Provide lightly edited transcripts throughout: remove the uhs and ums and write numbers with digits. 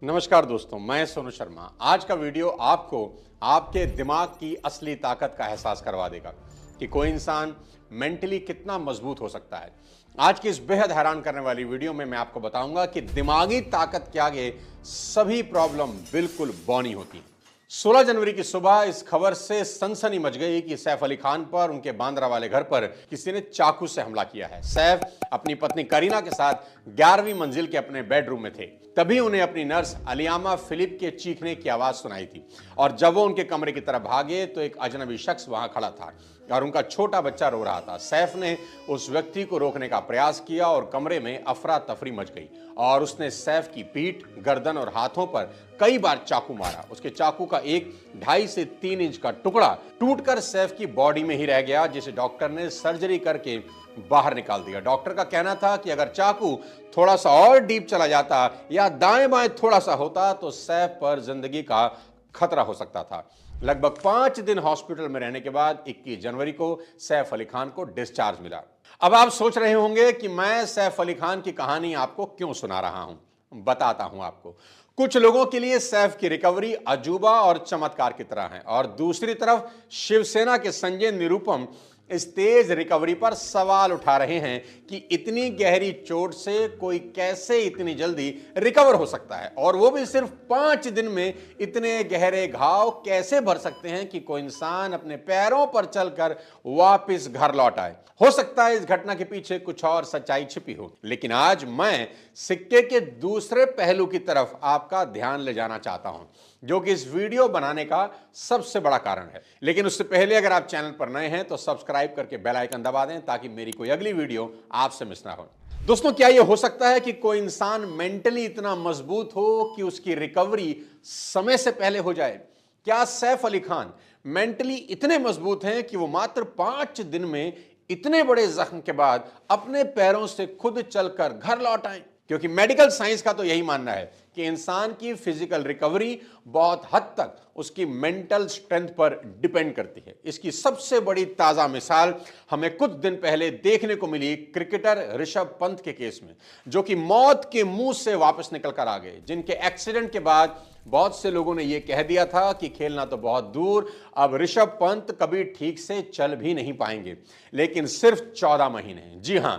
नमस्कार दोस्तों, मैं सोनू शर्मा। आज का वीडियो आपको आपके दिमाग की असली ताकत का एहसास करवा देगा कि कोई इंसान मेंटली कितना मजबूत हो सकता है। आज की इस बेहद हैरान करने वाली वीडियो में मैं आपको बताऊंगा कि दिमागी ताकत के आगे सभी प्रॉब्लम बिल्कुल बौनी होती हैं। 16 जनवरी की सुबह इस खबर से सनसनी मच गई कि सैफ अली खान पर उनके बांद्रा वाले घर पर किसी ने चाकू से हमला किया है। सैफ अपनी पत्नी करीना के साथ 11वीं मंजिल के अपने बेडरूम में थे। तभी उन्हें अपनी नर्स अलियामा फिलिप के चीखने की आवाज सुनाई थी और जब वो उनके कमरे की तरफ भागे तो एक अजनबी शख्स वहां खड़ा था और उनका छोटा बच्चा रो रहा था। सैफ ने उस व्यक्ति को रोकने का प्रयास किया और कमरे में अफरा तफरी मच गई और उसने सैफ की पीठ, गर्दन और हाथों पर कई बार चाकू मारा। उसके चाकू का एक 2.5 से 3 इंच का टुकड़ा टूटकर सैफ की बॉडी में ही रह गया, जिसे डॉक्टर ने सर्जरी करके बाहर निकाल दिया। डॉक्टर का कहना था कि अगर चाकू थोड़ा सा और डीप चला जाता या दाएं बाएं थोड़ा सा होता तो सैफ पर जिंदगी का खतरा हो सकता था। लगभग 5 दिन हॉस्पिटल में रहने के बाद 21 जनवरी को सैफ अली खान को डिस्चार्ज मिला। अब आप सोच रहे होंगे कि मैं सैफ अली खान की कहानी आपको क्यों सुना रहा हूं। बताता हूं आपको। कुछ लोगों के लिए सैफ की रिकवरी अजूबा और चमत्कार की तरह है और दूसरी तरफ शिवसेना के संजय निरुपम इस तेज रिकवरी पर सवाल उठा रहे हैं कि इतनी गहरी चोट से कोई कैसे इतनी जल्दी रिकवर हो सकता है और वो भी सिर्फ 5 दिन में। इतने गहरे घाव कैसे भर सकते हैं कि कोई इंसान अपने पैरों पर चलकर वापस घर लौट आए। हो सकता है इस घटना के पीछे कुछ और सच्चाई छिपी हो, लेकिन आज मैं सिक्के के दूसरे पहलू की तरफ आपका ध्यान ले जाना चाहता हूं, जो कि इस वीडियो बनाने का सबसे बड़ा कारण है। लेकिन उससे पहले अगर आप चैनल पर नए हैं तो सब्सक्राइब करके बेल आइकन दबा दें ताकि मेरी कोई अगली वीडियो आपसे मिस ना हो। दोस्तों, क्या यह हो सकता है कि कोई इंसान मेंटली इतना मजबूत हो कि उसकी रिकवरी समय से पहले हो जाए? क्या सैफ अली खान मेंटली इतने मजबूत हैं कि वो मात्र 5 दिन में इतने बड़े जख्म के बाद अपने पैरों से खुद चलकर घर लौट आए? क्योंकि मेडिकल साइंस का तो यही मानना है कि इंसान की फिजिकल रिकवरी बहुत हद तक उसकी मेंटल स्ट्रेंथ पर डिपेंड करती है। इसकी सबसे बड़ी ताजा मिसाल हमें कुछ दिन पहले देखने को मिली क्रिकेटर ऋषभ पंत के केस में, जो कि मौत के मुंह से वापस निकल कर आ गए, जिनके एक्सीडेंट के बाद बहुत से लोगों ने यह कह दिया था कि खेलना तो बहुत दूर, अब ऋषभ पंत कभी ठीक से चल भी नहीं पाएंगे। लेकिन सिर्फ 14 महीने, जी हां,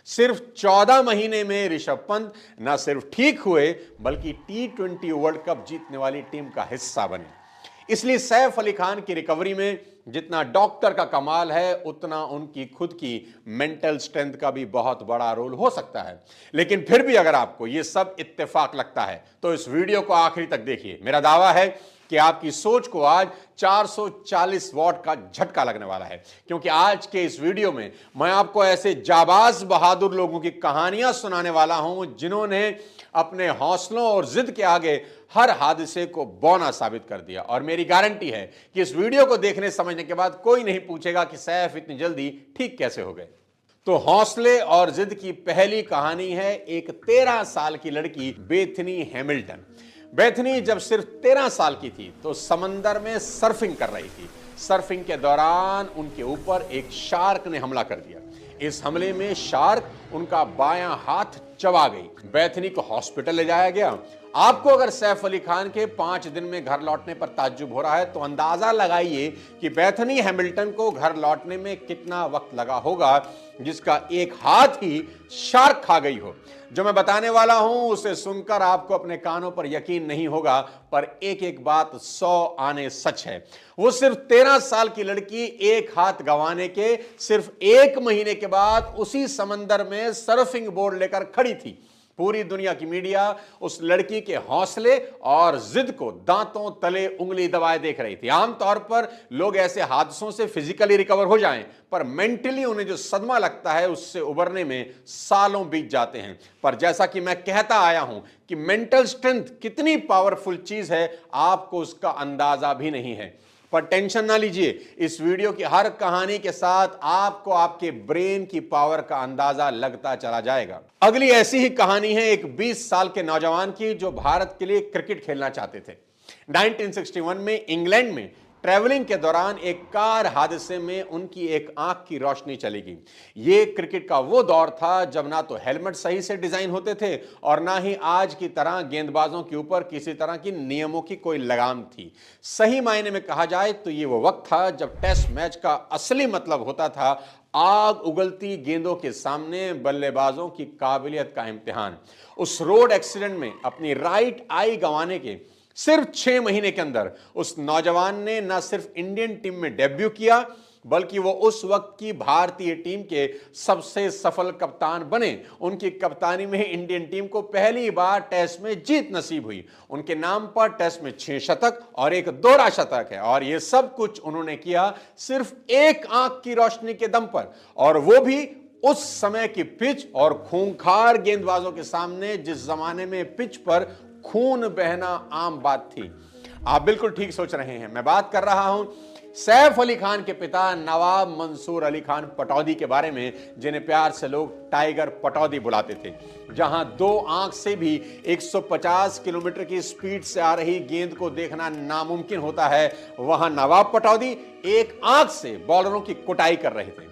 सिर्फ 14 महीने में ऋषभ पंत न सिर्फ ठीक हुए बल्कि T20 वर्ल्ड कप जीतने वाली टीम का हिस्सा बने। इसलिए सैफ अली खान की रिकवरी में जितना डॉक्टर का कमाल है उतना उनकी खुद की मेंटल स्ट्रेंथ का भी बहुत बड़ा रोल हो सकता है। लेकिन फिर भी अगर आपको यह सब इत्तेफाक लगता है तो इस वीडियो को आखिरी तक देखिए। मेरा दावा है कि आपकी सोच को आज 440 वॉट का झटका लगने वाला है, क्योंकि आज के इस वीडियो में मैं आपको ऐसे जाबाज बहादुर लोगों की कहानियां सुनाने वाला हूं जिन्होंने अपने हौसलों और जिद के आगे हर हादसे को बौना साबित कर दिया। और मेरी गारंटी है कि इस वीडियो को देखने समझने के बाद कोई नहीं पूछेगा कि सैफ इतनी जल्दी ठीक कैसे हो गए। तो हौसले और जिद की पहली कहानी है एक 13 साल की लड़की बेथनी हैमिल्टन। बेथनी जब सिर्फ 13 साल की थी तो समंदर में सर्फिंग कर रही थी। सर्फिंग के दौरान उनके ऊपर एक शार्क ने हमला कर दिया। इस हमले में शार्क उनका बायां हाथ चबा गई। बेथनी को हॉस्पिटल ले जाया गया। आपको अगर सैफ अली खान के 5 दिन में घर लौटने पर ताज्जुब हो रहा है तो अंदाजा लगाइए कि बेथनी हैमिल्टन को घर लौटने में कितना वक्त लगा होगा, जिसका एक हाथ ही शार्क खा गई हो। जो मैं बताने वाला हूं उसे सुनकर आपको अपने कानों पर यकीन नहीं होगा, पर एक एक बात 100 आने सच है। वो सिर्फ 13 साल की लड़की एक हाथ गंवाने के सिर्फ 1 महीने के बाद उसी समंदर में सर्फिंग बोर्ड लेकर खड़ी थी। पूरी दुनिया की मीडिया उस लड़की के हौसले और जिद को दांतों तले उंगली दबाए देख रही थी। आमतौर पर लोग ऐसे हादसों से फिजिकली रिकवर हो जाएं, पर मेंटली उन्हें जो सदमा लगता है उससे उबरने में सालों बीत जाते हैं। पर जैसा कि मैं कहता आया हूं कि मेंटल स्ट्रेंथ कितनी पावरफुल चीज है, आपको उसका अंदाजा भी नहीं है। पर टेंशन ना लीजिए, इस वीडियो की हर कहानी के साथ आपको आपके ब्रेन की पावर का अंदाजा लगता चला जाएगा। अगली ऐसी ही कहानी है एक 20 साल के नौजवान की जो भारत के लिए क्रिकेट खेलना चाहते थे। 1961 में इंग्लैंड में ट्रैवलिंग के दौरान एक कार हादसे में उनकी एक आंख की रोशनी चली गई। ये क्रिकेट का वो दौर था जब ना तो हेलमेट सही से डिजाइन होते थे और ना ही आज की तरह गेंदबाजों के ऊपर किसी तरह की नियमों की कोई लगाम थी। सही मायने में कहा जाए तो ये वो वक्त था जब टेस्ट मैच का असली मतलब होता था आग उगलती गेंदों के सामने बल्लेबाजों की काबिलियत का इम्तिहान। उस रोड एक्सीडेंट में अपनी राइट आई गंवाने के सिर्फ 6 महीने के अंदर उस नौजवान ने न सिर्फ इंडियन टीम में डेब्यू किया बल्कि वो उस वक्त की भारतीय टीम के सबसे सफल कप्तान बने। उनकी कप्तानी में इंडियन टीम को पहली बार टेस्ट में जीत नसीब हुई। उनके नाम पर टेस्ट में 6 शतक और एक दोहरा शतक है और ये सब कुछ उन्होंने किया सिर्फ एक आंख की रोशनी के दम पर, और वो भी उस समय की पिच और खूंखार गेंदबाजों के सामने जिस जमाने में पिच पर खून बहना आम बात थी। आप बिल्कुल ठीक सोच रहे हैं, मैं बात कर रहा हूं सैफ अली खान के पिता नवाब मंसूर अली खान पटौदी के बारे में, जिन्हें प्यार से लोग टाइगर पटौदी बुलाते थे। जहां 2 आंख से भी 150 किलोमीटर की स्पीड से आ रही गेंद को देखना नामुमकिन होता है, वहां नवाब पटौदी एक आंख से बॉलरों की कुटाई कर रहे थे।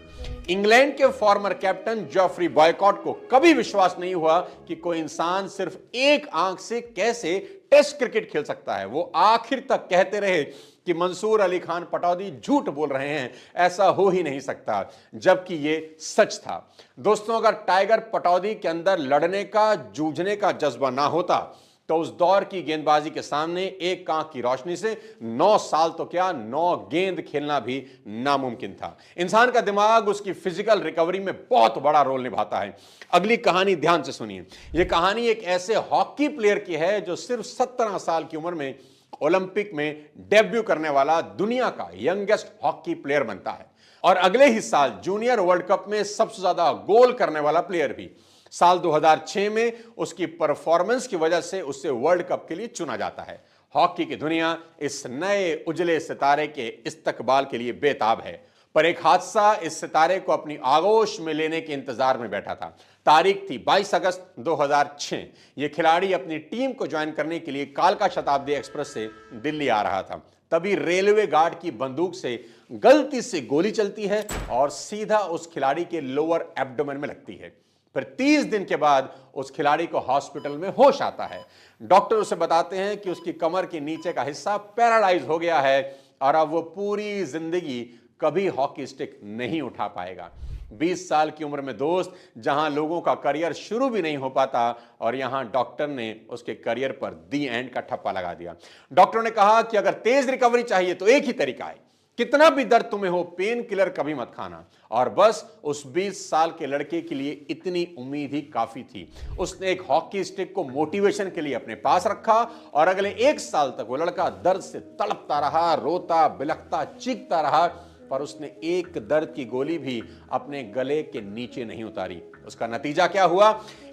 इंग्लैंड के फॉर्मर कैप्टन जॉफ्री बॉयकॉट को कभी विश्वास नहीं हुआ कि कोई इंसान सिर्फ एक आंख से कैसे टेस्ट क्रिकेट खेल सकता है। वो आखिर तक कहते रहे कि मंसूर अली खान पटौदी झूठ बोल रहे हैं, ऐसा हो ही नहीं सकता, जबकि ये सच था। दोस्तों, अगर टाइगर पटौदी के अंदर लड़ने का, जूझने का जज्बा ना होता तो उस दौर की गेंदबाजी के सामने एक आंख की रोशनी से 9 साल तो क्या 9 गेंद खेलना भी नामुमकिन था। इंसान का दिमाग उसकी फिजिकल रिकवरी में बहुत बड़ा रोल निभाता है। अगली कहानी ध्यान से सुनिए। यह कहानी एक ऐसे हॉकी प्लेयर की है जो सिर्फ 17 साल की उम्र में ओलंपिक में डेब्यू करने वाला दुनिया का यंगेस्ट हॉकी प्लेयर बनता है और अगले ही साल जूनियर वर्ल्ड कप में सबसे ज्यादा गोल करने वाला प्लेयर भी। साल 2006 में उसकी परफॉर्मेंस की वजह से उसे वर्ल्ड कप के लिए चुना जाता है। हॉकी की दुनिया इस नए उजले सितारे के इस्तकबाल के लिए बेताब है, पर एक हादसा इस सितारे को अपनी आगोश में लेने के इंतजार में बैठा था। तारीख थी 22 अगस्त 2006। यह खिलाड़ी अपनी टीम को ज्वाइन करने के लिए कालका शताब्दी एक्सप्रेस से दिल्ली आ रहा था। तभी रेलवे गार्ड की बंदूक से गलती से गोली चलती है और सीधा उस खिलाड़ी के लोअर एब्डोमेन में लगती है। फिर 30 दिन के बाद उस खिलाड़ी को हॉस्पिटल में होश आता है। डॉक्टर उसे बताते हैं कि उसकी कमर के नीचे का हिस्सा पैरालाइज हो गया है और अब वो पूरी जिंदगी कभी हॉकी स्टिक नहीं उठा पाएगा। 20 साल की उम्र में दोस्त, जहां लोगों का करियर शुरू भी नहीं हो पाता और यहां डॉक्टर ने उसके करियर पर दी एंड का ठप्पा लगा दिया। डॉक्टर ने कहा कि अगर तेज रिकवरी चाहिए तो एक ही तरीका है, कितना भी दर्द तुम्हें हो पेन किलर कभी मत खाना। और बस उस 20 साल के लड़के के लिए इतनी उम्मीद ही काफी थी। उसने एक हॉकी स्टिक को मोटिवेशन के लिए अपने पास रखा और अगले 1 साल तक वो लड़का दर्द से तड़पता रहा, रोता बिलखता चीखता रहा, पर उसने एक दर्द की गोली भी अपने गले के नीचे नहीं उतारी। उसका नतीजा क्या हुआ?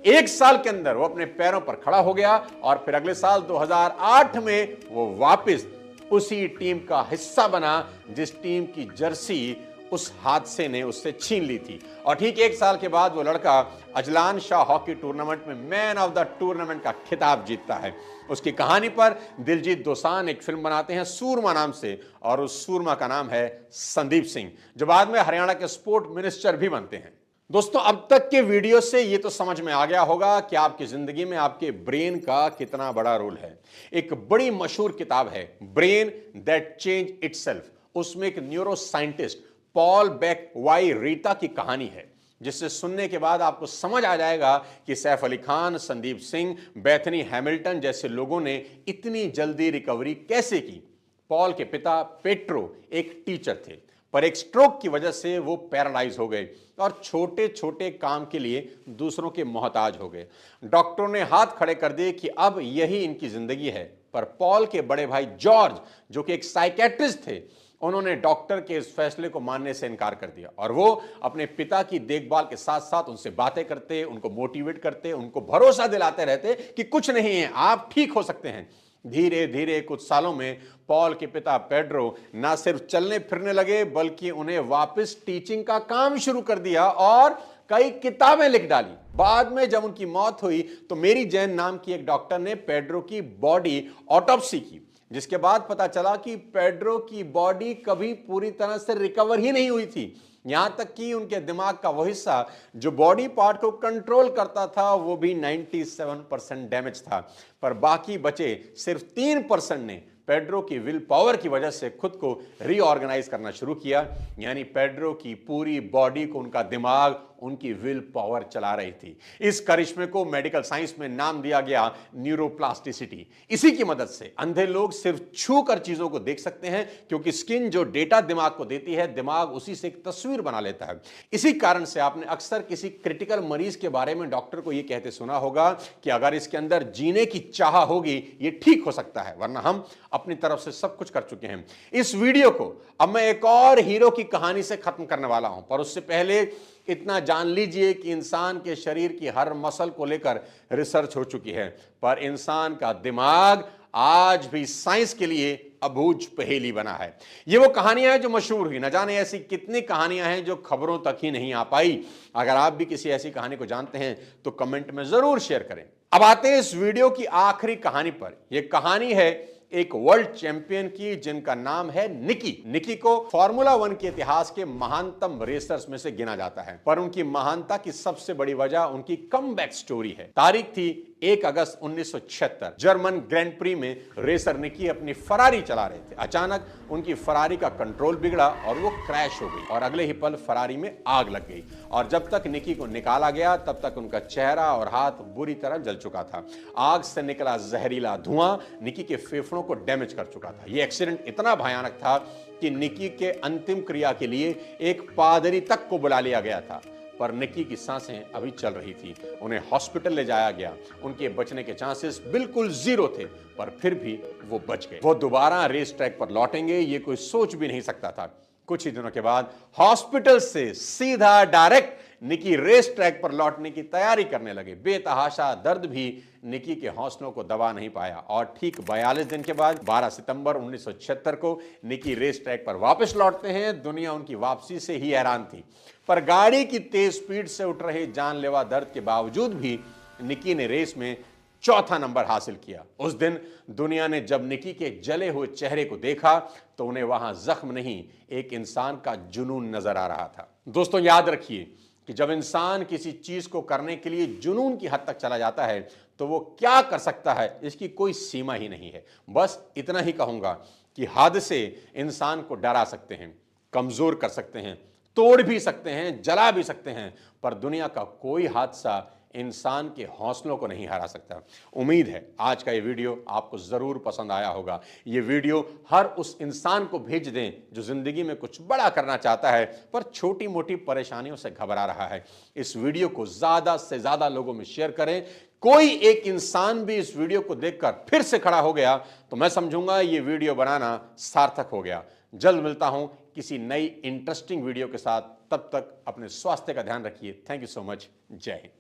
1 साल के अंदर वो अपने पैरों पर खड़ा हो गया और फिर अगले साल 2008 में वो वापस उसी टीम का हिस्सा बना जिस टीम की जर्सी उस हादसे ने उससे छीन ली थी। और ठीक 1 साल के बाद वो लड़का अजलान शाह हॉकी टूर्नामेंट में मैन ऑफ द टूर्नामेंट का खिताब जीतता है। उसकी कहानी पर दिलजीत दोसांझ एक फिल्म बनाते हैं सूरमा नाम से, और उस सूरमा का नाम है संदीप सिंह, जो बाद में हरियाणा के स्पोर्ट मिनिस्टर भी बनते हैं। दोस्तों, अब तक के वीडियो से ये तो समझ में आ गया होगा कि आपकी जिंदगी में आपके ब्रेन का कितना बड़ा रोल है। एक बड़ी मशहूर किताब है ब्रेन दैट चेंज इटसेल्फ। उसमें एक neuroscientist Paul Bach y Rita की कहानी है, जिससे सुनने के बाद आपको समझ आ जाएगा कि सैफ अली खान, संदीप सिंह, बेथनी हैमिल्टन जैसे लोगों ने इतनी जल्दी रिकवरी कैसे की। पॉल के पिता पेट्रो एक टीचर थे, पर एक स्ट्रोक की वजह से वो पैरालाइज हो गए और छोटे छोटे काम के लिए दूसरों के मोहताज हो गए। डॉक्टरों ने हाथ खड़े कर दिए कि अब यही इनकी जिंदगी है, पर पॉल के बड़े भाई जॉर्ज, जो कि एक साइकेट्रिस्ट थे, उन्होंने डॉक्टर के इस फैसले को मानने से इनकार कर दिया और वो अपने पिता की देखभाल के साथ साथ उनसे बातें करते, उनको मोटिवेट करते, उनको भरोसा दिलाते रहते कि कुछ नहीं है, आप ठीक हो सकते हैं। धीरे धीरे कुछ सालों में पॉल के पिता पेड्रो ना सिर्फ चलने फिरने लगे, बल्कि उन्हें वापस टीचिंग का काम शुरू कर दिया और कई किताबें लिख डाली। बाद में जब उनकी मौत हुई तो मेरी जैन नाम की एक डॉक्टर ने पेड्रो की बॉडी ऑटोप्सी की, जिसके बाद पता चला कि पेड्रो की बॉडी कभी पूरी तरह से रिकवर ही नहीं हुई थी। यहां तक कि उनके दिमाग का वो हिस्सा जो बॉडी पार्ट को कंट्रोल करता था वो भी 97% डैमेज था, पर बाकी बचे सिर्फ 3% ने पेड्रो की विल पावर की वजह से खुद को रीऑर्गेनाइज करना शुरू किया। यानी पेड्रो की पूरी बॉडी को उनका दिमाग, उनकी विल पावर चला रही थी। इस करिश्मे को मेडिकल साइंस में नाम दिया गया न्यूरोप्लास्टिसिटी। इसी की मदद से अंधे लोग सिर्फ छू कर चीजों को देख सकते हैं, क्योंकि स्किन जो डेटा दिमाग को देती है, दिमाग उसी से एक तस्वीर बना लेता है। इसी कारण से आपने अक्सर किसी क्रिटिकल मरीज के बारे में डॉक्टर को यह कहते सुना होगा कि अगर इसके अंदर जीने की चाह होगी ये ठीक हो सकता है, वरना हम अपनी तरफ से सब कुछ कर चुके हैं। इस वीडियो को अब मैं एक और हीरो की कहानी से खत्म करने वाला हूं, पर उससे पहले इतना जान लीजिए कि इंसान के शरीर की हर मसल को लेकर रिसर्च हो चुकी है, पर इंसान का दिमाग आज भी साइंस के लिए अबूझ पहेली बना है। ये वो कहानियां हैं जो मशहूर हुई, न जाने ऐसी कितनी कहानियां हैं जो खबरों तक ही नहीं आ पाई। अगर आप भी किसी ऐसी कहानी को जानते हैं तो कमेंट में जरूर शेयर करें। अब आते हैं इस वीडियो की आखिरी कहानी पर। यह कहानी है एक वर्ल्ड चैंपियन की, जिनका नाम है निकी। निकी को फार्मूला 1 के इतिहास के महानतम रेसर्स में से गिना जाता है, पर उनकी महानता की सबसे बड़ी वजह उनकी कमबैक स्टोरी है। तारीख थी 1 अगस्त 1976। जर्मन ग्रैंड प्री में रेसर निकी अपनी फरारी चला रहे थे। अचानक उनकी फरारी का कंट्रोल बिगड़ा और वो क्रैश हो गई, और अगले ही पल फरारी में आग लग गई। और जब तक निकी को निकाला गया तब तक उनका चेहरा और हाथ बुरी तरह जल चुका था। आग से निकला जहरीला धुआं निकी के फेफड़ों को डैमेज कर चुका था। यह एक्सीडेंट इतना भयानक था कि निकी के अंतिम क्रिया के लिए एक पादरी तक को बुला लिया गया था, पर निकी की सांसें अभी चल रही थी। उन्हें हॉस्पिटल ले जाया गया। उनके बचने के चांसेस बिल्कुल जीरो थे, पर फिर भी वो बच गए। वो दोबारा रेस ट्रैक पर लौटेंगे ये कोई सोच भी नहीं सकता था। कुछ ही दिनों के बाद हॉस्पिटल से सीधा डायरेक्ट निकी रेस ट्रैक पर लौटने की तैयारी करने लगे। बेतहाशा दर्द भी निकी के हौसलों को दबा नहीं पाया, और ठीक 42 दिन के बाद 12 सितंबर 1976 को निकी रेस ट्रैक पर वापस लौटते हैं। दुनिया उनकी वापसी से ही हैरान थी, पर गाड़ी की तेज स्पीड से उठ रहे जानलेवा दर्द के बावजूद भी निकी ने रेस में चौथा नंबर हासिल किया। उस दिन दुनिया ने जब निकी के जले हुए चेहरे को देखा तो उन्हें वहां जख्म नहीं, एक इंसान का जुनून नजर आ रहा था। दोस्तों याद रखिए कि जब इंसान किसी चीज को करने के लिए जुनून की हद तक चला जाता है तो वो क्या कर सकता है इसकी कोई सीमा ही नहीं है। बस इतना ही कहूंगा कि हादसे इंसान को डरा सकते हैं, कमजोर कर सकते हैं, तोड़ भी सकते हैं, जला भी सकते हैं, पर दुनिया का कोई हादसा इंसान के हौसलों को नहीं हरा सकता। उम्मीद है आज का ये वीडियो आपको जरूर पसंद आया होगा। ये वीडियो हर उस इंसान को भेज दें जो जिंदगी में कुछ बड़ा करना चाहता है पर छोटी मोटी परेशानियों से घबरा रहा है। इस वीडियो को ज्यादा से ज्यादा लोगों में शेयर करें। कोई एक इंसान भी इस वीडियो को देखकर फिर से खड़ा हो गया तो मैं समझूंगा ये वीडियो बनाना सार्थक हो गया। जल्द मिलता हूं किसी नई इंटरेस्टिंग वीडियो के साथ। तब तक अपने स्वास्थ्य का ध्यान रखिए। Thank you so much. जय हिंद।